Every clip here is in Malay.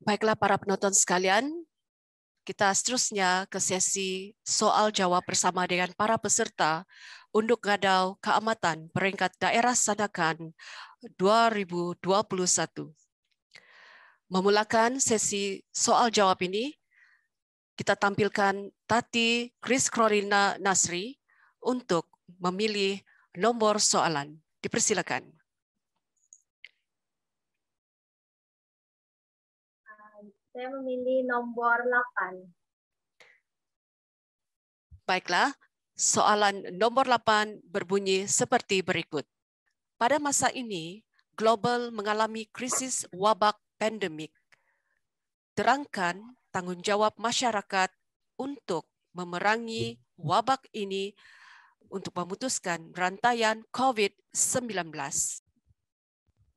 Baiklah para penonton sekalian, kita seterusnya ke sesi soal jawab bersama dengan para peserta untuk Ngadau Keamatan Peringkat Daerah Sandakan 2021. Memulakan sesi soal jawab ini, kita tampilkan Tati Chris Krorina Nasri untuk memilih nomor soalan. Dipersilakan. Saya memilih nomor 8. Baiklah, soalan nomor 8 berbunyi seperti berikut. Pada masa ini, global mengalami krisis wabak pandemik. Terangkan tanggung jawab masyarakat untuk memerangi wabak ini untuk memutuskan rantaian COVID-19.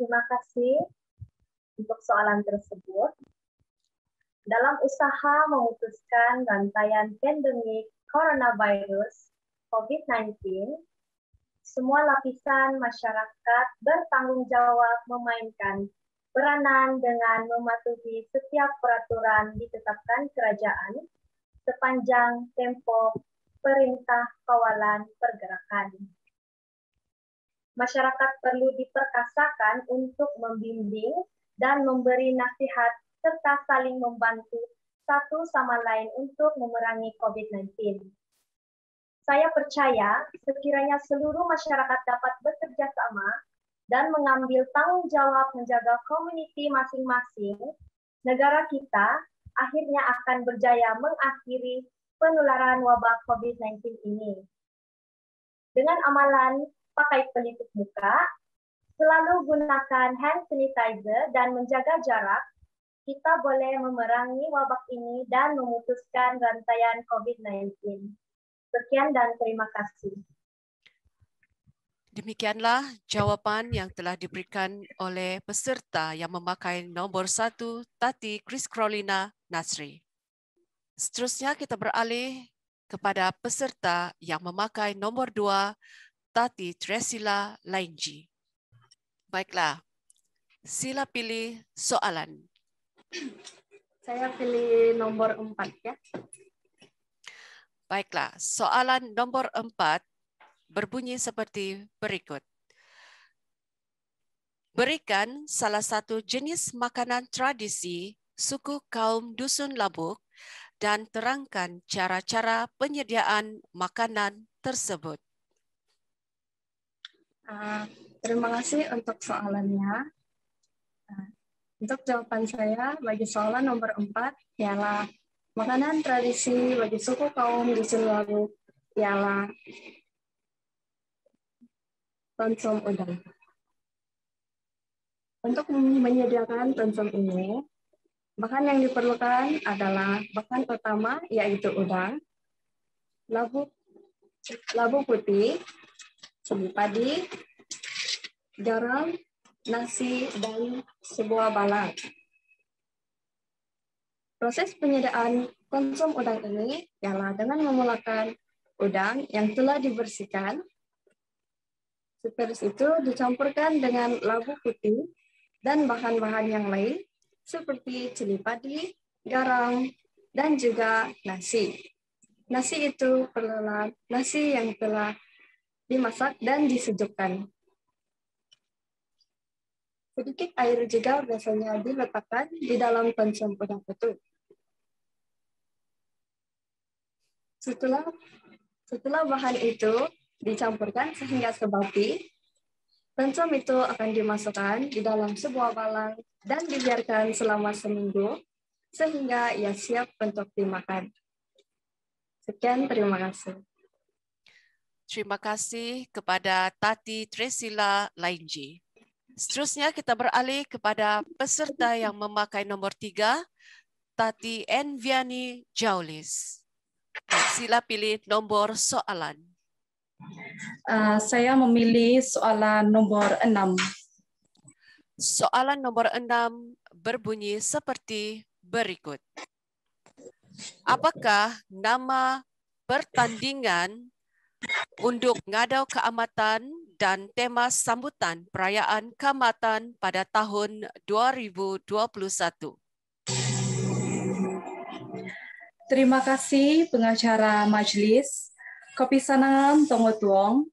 Terima kasih untuk soalan tersebut. Dalam usaha memutuskan rantaian pandemik coronavirus COVID-19, semua lapisan masyarakat bertanggung jawab memainkan peranan dengan mematuhi setiap peraturan ditetapkan kerajaan sepanjang tempo Perintah Kawalan Pergerakan. Masyarakat perlu diperkasakan untuk membimbing dan memberi nasihat serta saling membantu satu sama lain untuk memerangi COVID-19. Saya percaya sekiranya seluruh masyarakat dapat bekerja sama dan mengambil tanggung jawab menjaga komuniti masing-masing, negara kita akhirnya akan berjaya mengakhiri penularan wabak COVID-19 ini. Dengan amalan pakai pelitup muka, selalu gunakan hand sanitizer dan menjaga jarak, kita boleh memerangi wabak ini dan memutuskan rantaian COVID-19. Sekian dan terima kasih. Demikianlah jawapan yang telah diberikan oleh peserta yang memakai nomor 1, Tati Chris Krolina Nasri. Seterusnya kita beralih kepada peserta yang memakai nomor 2, Tati Tresila Lainji. Baiklah, sila pilih soalan. Saya pilih nomor 4 ya. Baiklah, soalan nomor 4 berbunyi seperti berikut. Berikan salah satu jenis makanan tradisi suku kaum Dusun Labuk dan terangkan cara-cara penyediaan makanan tersebut. Terima kasih untuk soalannya. Untuk jawaban saya bagi soalan nomor 4 ialah makanan tradisi bagi suku kaum Dusun Labuk ialah tongsom udang. Untuk menyediakan tongsom ini, bahan yang diperlukan adalah bahan utama yaitu udang, labu putih, cili padi, garam, nasi, dan sebuah balang. Proses penyediaan tongsom udang ini ialah dengan memulakan udang yang telah dibersihkan. Setelah itu dicampurkan dengan labu putih dan bahan-bahan yang lain seperti cili padi, garam, dan juga nasi. Nasi itu adalah nasi yang telah dimasak dan disejukkan. Sedikit air juga biasanya diletakkan di dalam tongsom udang itu. Setelah bahan itu dicampurkan sehingga sebati, tongsom itu akan dimasukkan di dalam sebuah balang dan dibiarkan selama seminggu sehingga ia siap untuk dimakan. Sekian, terima kasih. Terima kasih kepada Tati Tresila Lainji. Seterusnya kita beralih kepada peserta yang memakai nomor 3, Tati Enviani Jaulis. Sila pilih nomor soalan. Saya memilih soalan nomor 6. Soalan nomor 6 berbunyi seperti berikut. Apakah nama pertandingan unjuk Ngadau Keamatan dan tema sambutan perayaan Keamatan pada tahun 2021? Terima kasih pengacara majlis Kopi Sanangan Tongotuong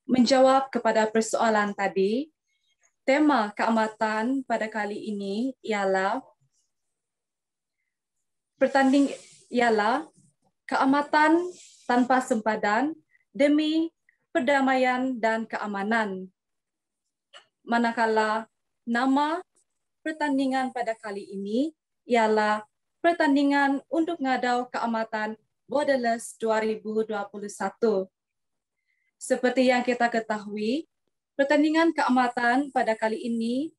menjawab kepada persoalan tadi. Tema keamatan pada kali ini ialah keamatan tanpa sempadan demi perdamaian dan keamanan. Manakala nama pertandingan pada kali ini ialah Pertandingan untuk Ngadau Keamatan Borderless 2021. Seperti yang kita ketahui, pertandingan keamatan pada kali ini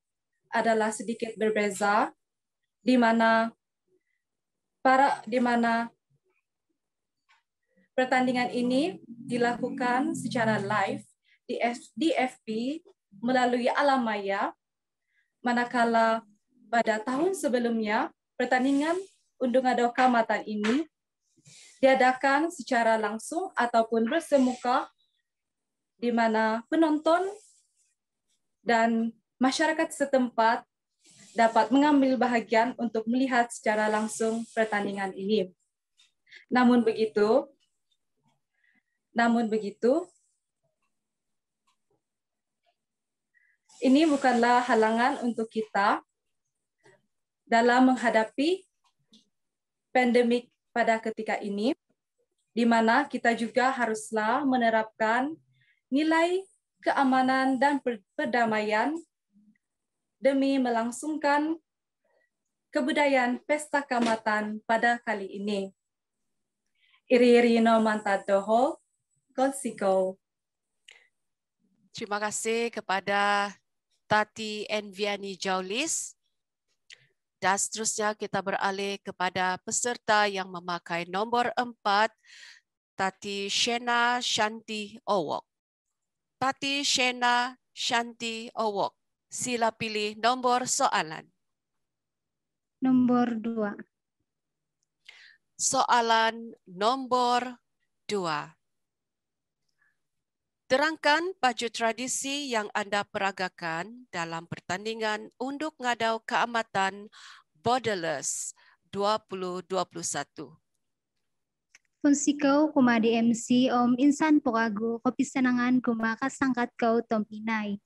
adalah sedikit berbeza, di mana pertandingan ini dilakukan secara live di FB melalui alam maya, manakala pada tahun sebelumnya pertandingan untuk Ngadau Keamatan ini diadakan secara langsung ataupun bersemuka, di mana penonton dan masyarakat setempat dapat mengambil bahagian untuk melihat secara langsung pertandingan ini. Namun begitu, ini bukanlah halangan untuk kita dalam menghadapi pandemik pada ketika ini, di mana kita juga haruslah menerapkan nilai keamanan dan perdamaian demi melangsungkan kebudayaan pesta keamatan pada kali ini. Iri-iri no mantadoho, konsiko. Terima kasih kepada Tati Enviani Jaulis. Dan seterusnya kita beralih kepada peserta yang memakai nombor 4, Tati Shena Shanti Owok. Tati Shena Shanti Owok, sila pilih nomor soalan. Nomor 2. Soalan nomor 2. Terangkan baju tradisi yang Anda peragakan dalam pertandingan Undup Ngadau Keamatan Borderless 2021. Punsikau kuma di MC Om Insan Pokago Kopi Sanangan kuma kasangkat kau Tompinay.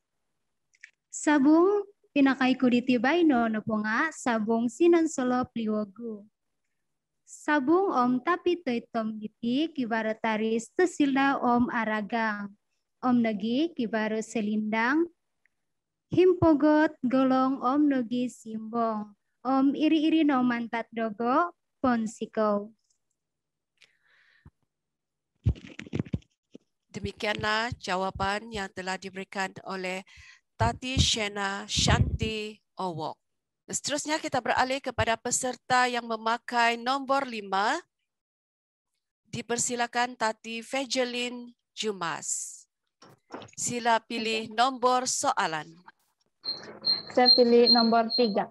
Sabung pinakai ko ditibay no punga sabung sinon solo pliwogu. Sabung Om tapi toy tom giti kibarataris tesilda Om Aragang. Om Nagi Kibaru Selindang, Himpogot Golong Om Nogi Simbong, Om Iri-iri no Mantat Dogo, Ponsiko. Demikianlah jawapan yang telah diberikan oleh Tati Shena Shanti Owok. Seterusnya kita beralih kepada peserta yang memakai nombor 5. Dipersilakan Tati Fejelin Jumas. Sila pilih nomor soalan. Saya pilih nomor 3.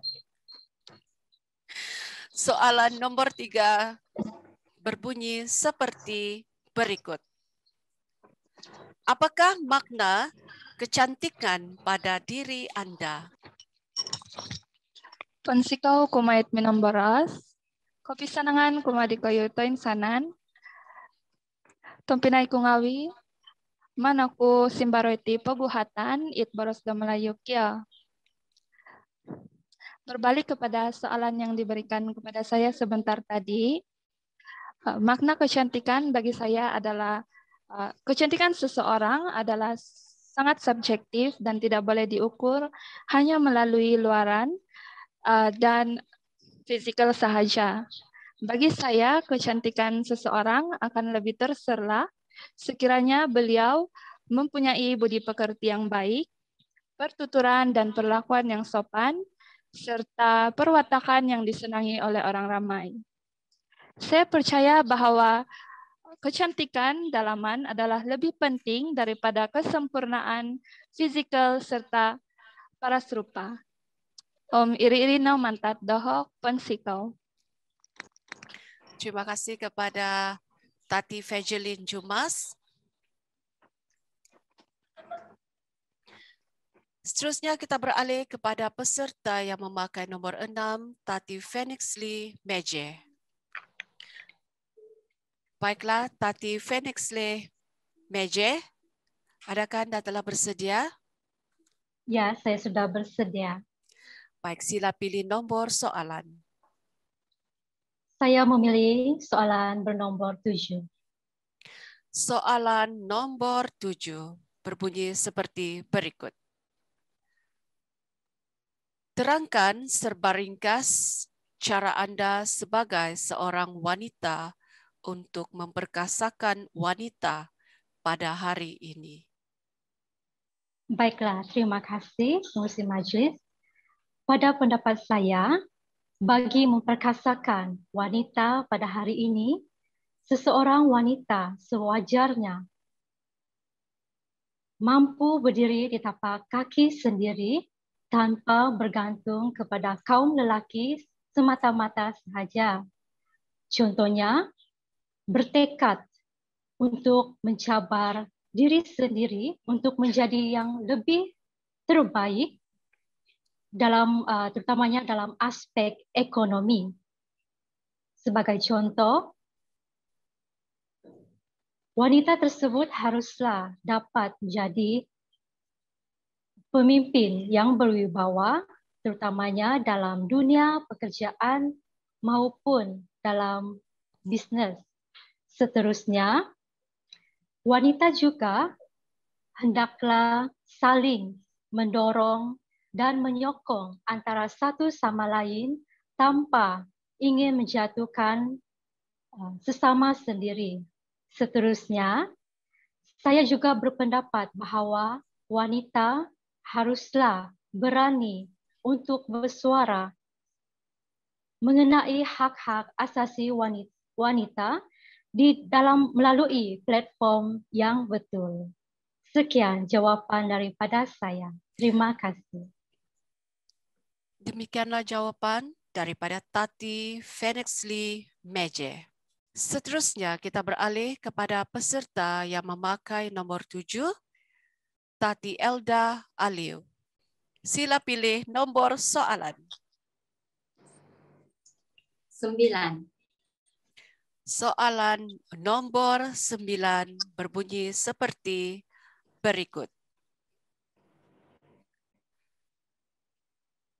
Soalan nomor 3 berbunyi seperti berikut. Apakah makna kecantikan pada diri Anda? Pensikau kumait minum boros, kopi sanangan kumadi koyo toin sanan, tompinay kungawi, manaku simbaroti paguhatan it boros da Melayu kia. Berbalik kepada soalan yang diberikan kepada saya sebentar tadi, makna kecantikan bagi saya adalah kecantikan seseorang adalah sangat subjektif dan tidak boleh diukur hanya melalui luaran dan fisikal sahaja. Bagi saya, kecantikan seseorang akan lebih terserlah sekiranya beliau mempunyai budi pekerti yang baik, pertuturan dan perlakuan yang sopan, serta perwatakan yang disenangi oleh orang ramai. Saya percaya bahwa kecantikan dalaman adalah lebih penting daripada kesempurnaan fisikal serta parasrupa. Om iri-iri no mantat dohok pensikau. Terima kasih kepada Tati Fejelin Jumas. Seterusnya kita beralih kepada peserta yang memakai nombor 6, Tati Phoenix Lee Meje. Baiklah, Tati Phoenixle Meje, adakah Anda telah bersedia? Ya, saya sudah bersedia. Baik, sila pilih nombor soalan. Saya memilih soalan bernomor 7. Soalan nomor 7 berbunyi seperti berikut. Terangkan serba ringkas cara Anda sebagai seorang wanita untuk memperkasakan wanita pada hari ini. Baiklah, terima kasih, Pengerusi Majlis. Pada pendapat saya, bagi memperkasakan wanita pada hari ini, seseorang wanita sewajarnya mampu berdiri di tapak kaki sendiri tanpa bergantung kepada kaum lelaki semata-mata sahaja. Contohnya, bertekad untuk mencabar diri sendiri untuk menjadi yang lebih terbaik dalam terutamanya dalam aspek ekonomi. Sebagai contoh, wanita tersebut haruslah dapat menjadi pemimpin yang berwibawa, terutamanya dalam dunia pekerjaan maupun dalam bisnes. Seterusnya, wanita juga hendaklah saling mendorong dan menyokong antara satu sama lain tanpa ingin menjatuhkan sesama sendiri. Seterusnya, saya juga berpendapat bahawa wanita haruslah berani untuk bersuara mengenai hak-hak asasi wanita di dalam melalui platform yang betul. Sekian jawapan daripada saya. Terima kasih. Demikianlah jawapan daripada Tati Phoenixle Meje. Seterusnya kita beralih kepada peserta yang memakai nomor 7, Tati Elda Aliu. Sila pilih nombor soalan. 9. Soalan nomor 9 berbunyi seperti berikut.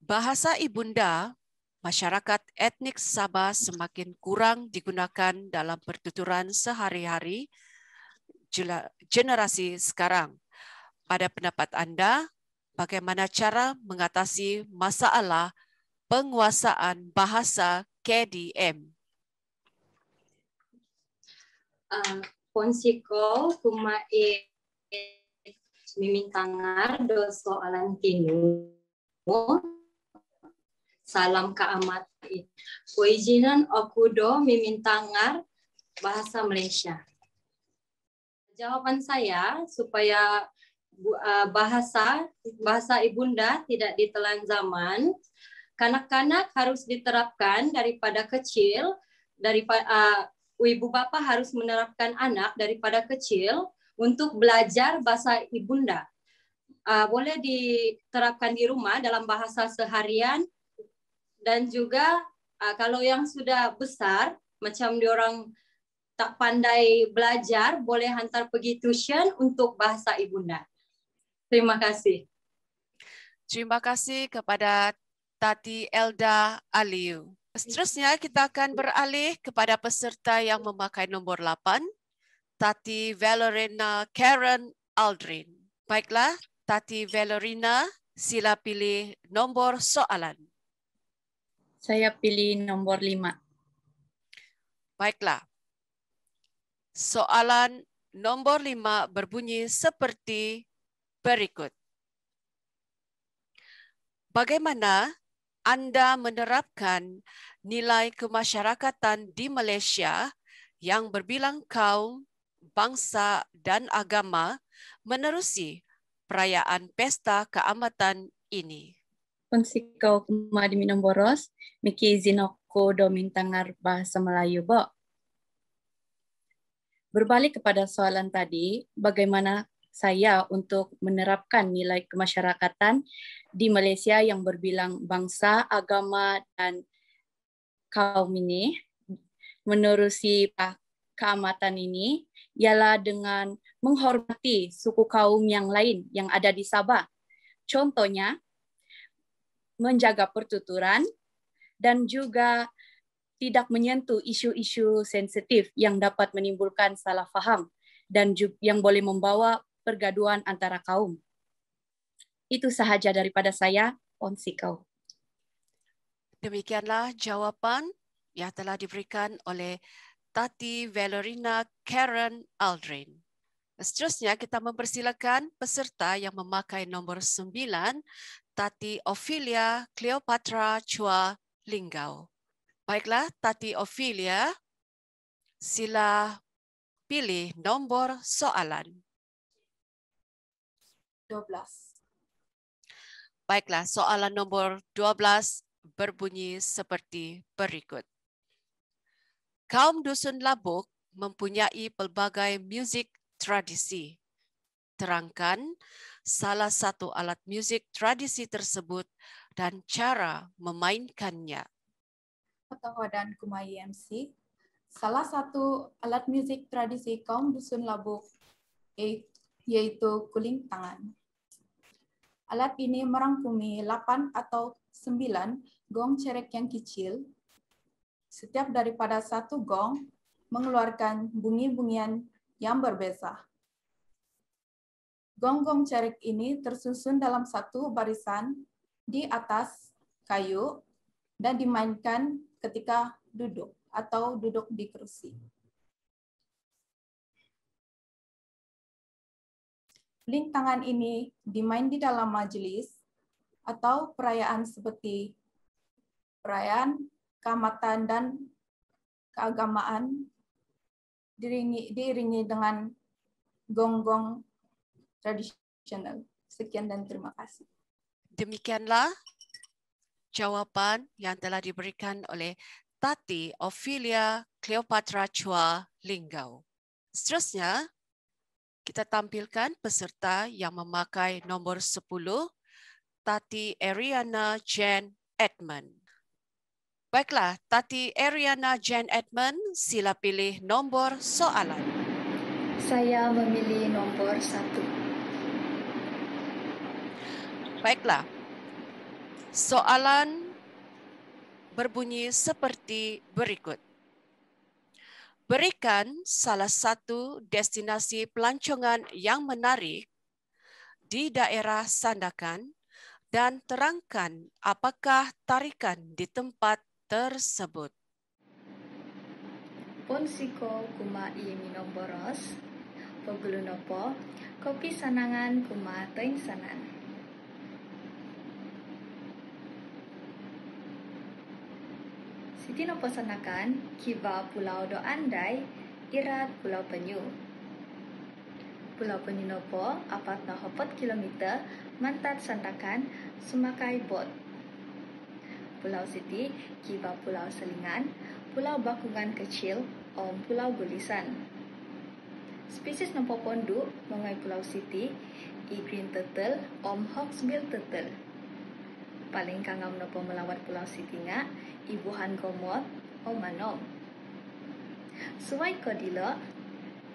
Bahasa ibunda masyarakat etnik Sabah semakin kurang digunakan dalam pertuturan sehari-hari generasi sekarang. Pada pendapat Anda, bagaimana cara mengatasi masalah penguasaan bahasa KDM? Ponsiko kumae mimintangar do soalan tinu. Salam kaamat. Puijinan aku do mimintangar bahasa Malaysia. Jawaban saya supaya bahasa ibunda tidak ditelan zaman, kanak-kanak harus diterapkan daripada kecil, ibu bapa harus menerapkan anak daripada kecil untuk belajar bahasa ibunda. Boleh diterapkan di rumah dalam bahasa seharian, dan juga kalau yang sudah besar, macam diorang tak pandai belajar, boleh hantar pergi tuition untuk bahasa ibunda. Terima kasih. Terima kasih kepada Tati Elda Aliu. Seterusnya kita akan beralih kepada peserta yang memakai nombor 8, Tati Valerina Karen Aldrin. Baiklah, Tati Valerina, sila pilih nombor soalan. Saya pilih nomor 5. Baiklah. Soalan nomor 5 berbunyi seperti berikut. Bagaimana Anda menerapkan nilai kemasyarakatan di Malaysia yang berbilang kaum, bangsa dan agama menerusi perayaan pesta keamatan ini? Ponsiko kumadi minum boros, miki izin aku do mintangar bahasa Melayu, Bo. Berbalik kepada soalan tadi, bagaimana saya untuk menerapkan nilai kemasyarakatan di Malaysia yang berbilang bangsa, agama, dan kaum ini menerusi keamatan ini ialah dengan menghormati suku kaum yang lain yang ada di Sabah. Contohnya, menjaga pertuturan dan juga tidak menyentuh isu-isu sensitif yang dapat menimbulkan salah faham dan yang boleh membawa pergaduhan antara kaum. Itu sahaja daripada saya, Onsikau. Demikianlah jawapan yang telah diberikan oleh Tati Valerina Karen Aldrin. Seterusnya kita mempersilakan peserta yang memakai nombor 9, Tati Ophelia Cleopatra Chua Linggau. Baiklah, Tati Ophelia, sila pilih nombor soalan. 12. Baiklah, soalan nombor 12 berbunyi seperti berikut. Kaum Dusun Labuk mempunyai pelbagai muzik tradisi. Terangkan salah satu alat muzik tradisi tersebut dan cara memainkannya. Otawa dan Kumai MC, salah satu alat musik tradisi kaum Dusun Labuk yaitu kuling tangan. Alat ini merangkumi 8 atau 9 gong cerek yang kecil. Setiap daripada satu gong mengeluarkan bunyi-bunyian yang berbeza. Gong-gong cerek ini tersusun dalam satu barisan di atas kayu dan dimainkan ketika duduk atau duduk di kursi. Kuling tangan ini dimain di dalam majelis atau perayaan seperti perayaan keamatan dan keagamaan diiringi dengan gong-gong tradisional. Sekian dan terima kasih. Demikianlah jawapan yang telah diberikan oleh Tati Ophelia Cleopatra Chua Linggau. Seterusnya, kita tampilkan peserta yang memakai nombor 10, Tati Ariana Jane Edmund. Baiklah, Tati Ariana Jane Edmund, sila pilih nombor soalan. Saya memilih nomor 1. Baiklah, soalan berbunyi seperti berikut. Berikan salah satu destinasi pelancongan yang menarik di daerah Sandakan dan terangkan apakah tarikan di tempat tersebut. Ponsiko kuma I minomboros, pogulunopo, kopi sanangan kuma toin sanan. Siti nopo sanakan, kiba Pulau Do Andai, irat Pulau Penyu. Pulau Penyu nopo, apat na 4 kilometer, mantat Sandakan, semakai bot. Pulau Siti, kiba Pulau Selingan, Pulau Bakungan Kecil, om Pulau Gulisan. Spesies nopo pondu, mongai Pulau Siti, i green turtle, om hawksbill turtle. Paling kangam nopo melawat Pulau Siti nga, ibuhan komot, om manom. Suai kodilo,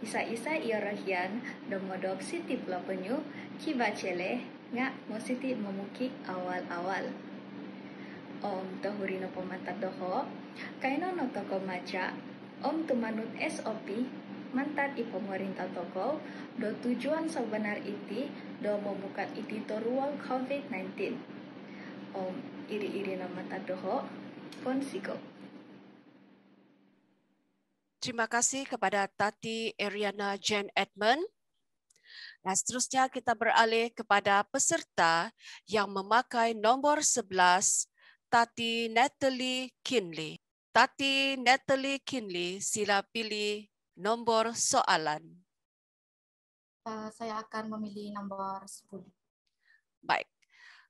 isa-isa ia rahian, domodok Siti Pulau Penyu, kiba cele, nga mo Siti memukik awal-awal. Om tahuri nopo mantat doho, kaino no toko maca, om tumanut SOP, mantat ipemerintah toko, do tujuan sebenar iti, do membuka iti torual COVID-19. Om iri-iri na mantat doho, Ponsiko. Terima kasih kepada Tati Ariana Jane Edmund. Nah, seterusnya kita beralih kepada peserta yang memakai nombor 11, Tati Natalie Kinley. Tati Natalie Kinley, sila pilih nombor soalan. Saya akan memilih nomor 10. Baik,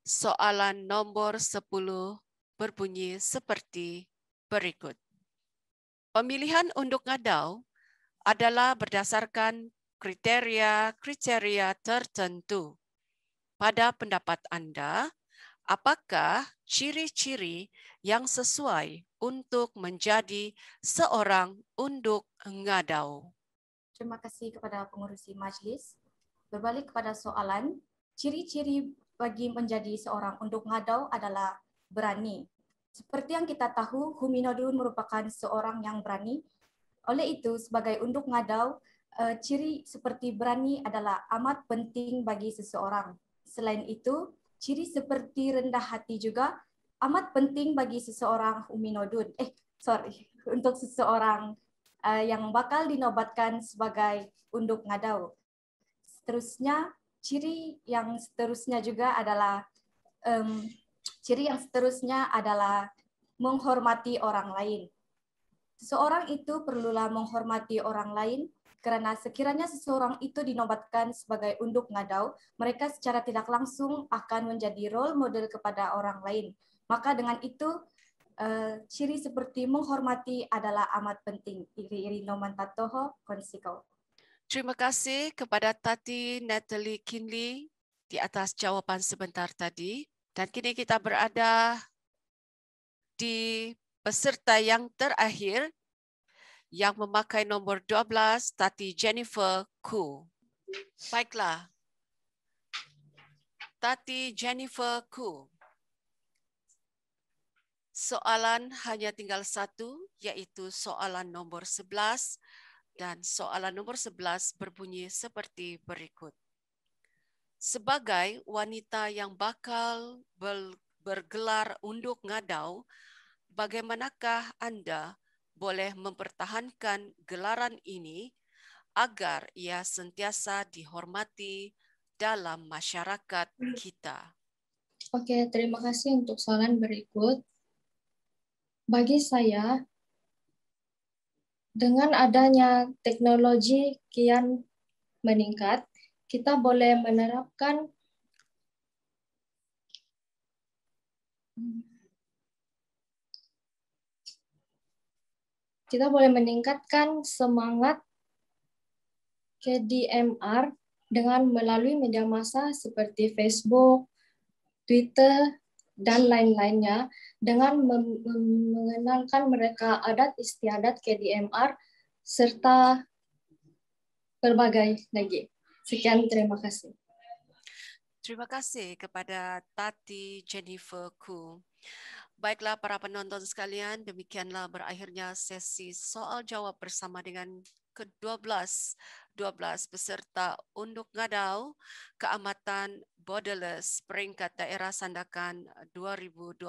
soalan nomor 10 berbunyi seperti berikut. Pemilihan unduk ngadau adalah berdasarkan kriteria tertentu. Pada pendapat Anda, apakah ciri-ciri yang sesuai untuk menjadi seorang unduk ngadau? Terima kasih kepada pengurusi majlis. Berbalik kepada soalan, ciri-ciri bagi menjadi seorang unduk ngadau adalah berani. Seperti yang kita tahu, Huminodun merupakan seorang yang berani. Oleh itu, sebagai unduk ngadau, ciri seperti berani adalah amat penting bagi seseorang. Selain itu, ciri seperti rendah hati juga amat penting bagi seseorang Huminodun. Untuk seseorang yang bakal dinobatkan sebagai unduk ngadau. Seterusnya, ciri yang seterusnya adalah menghormati orang lain. Seseorang itu perlulah menghormati orang lain karena sekiranya seseorang itu dinobatkan sebagai unduk ngadau, mereka secara tidak langsung akan menjadi role model kepada orang lain. Maka dengan itu, ciri seperti menghormati adalah amat penting. Iri-iri noman tatoho konsikau. Terima kasih kepada Tati Natalie Kinley di atas jawapan sebentar tadi. Dan kini kita berada di peserta yang terakhir yang memakai nombor 12, Tati Jennifer Khoo. Baiklah. Tati Jennifer Khoo. Soalan hanya tinggal satu, yaitu soalan nomor 11. Dan soalan nomor 11 berbunyi seperti berikut. Sebagai wanita yang bakal bergelar unduk ngadau, bagaimanakah Anda boleh mempertahankan gelaran ini agar ia sentiasa dihormati dalam masyarakat kita? Oke, terima kasih untuk soalan berikut. Bagi saya, dengan adanya teknologi kian meningkat, kita boleh menerapkan meningkatkan semangat KDMR dengan melalui media massa seperti Facebook, Twitter, dan lain-lainnya dengan mengenalkan mereka adat istiadat KDMR serta berbagai lagi. Sekian, terima kasih. Terima kasih kepada Tati Jennifer Khoo. Baiklah para penonton sekalian, demikianlah berakhirnya sesi soal jawab bersama dengan ke-12 peserta unduk ngadau Keamatan Borderless peringkat daerah Sandakan 2021.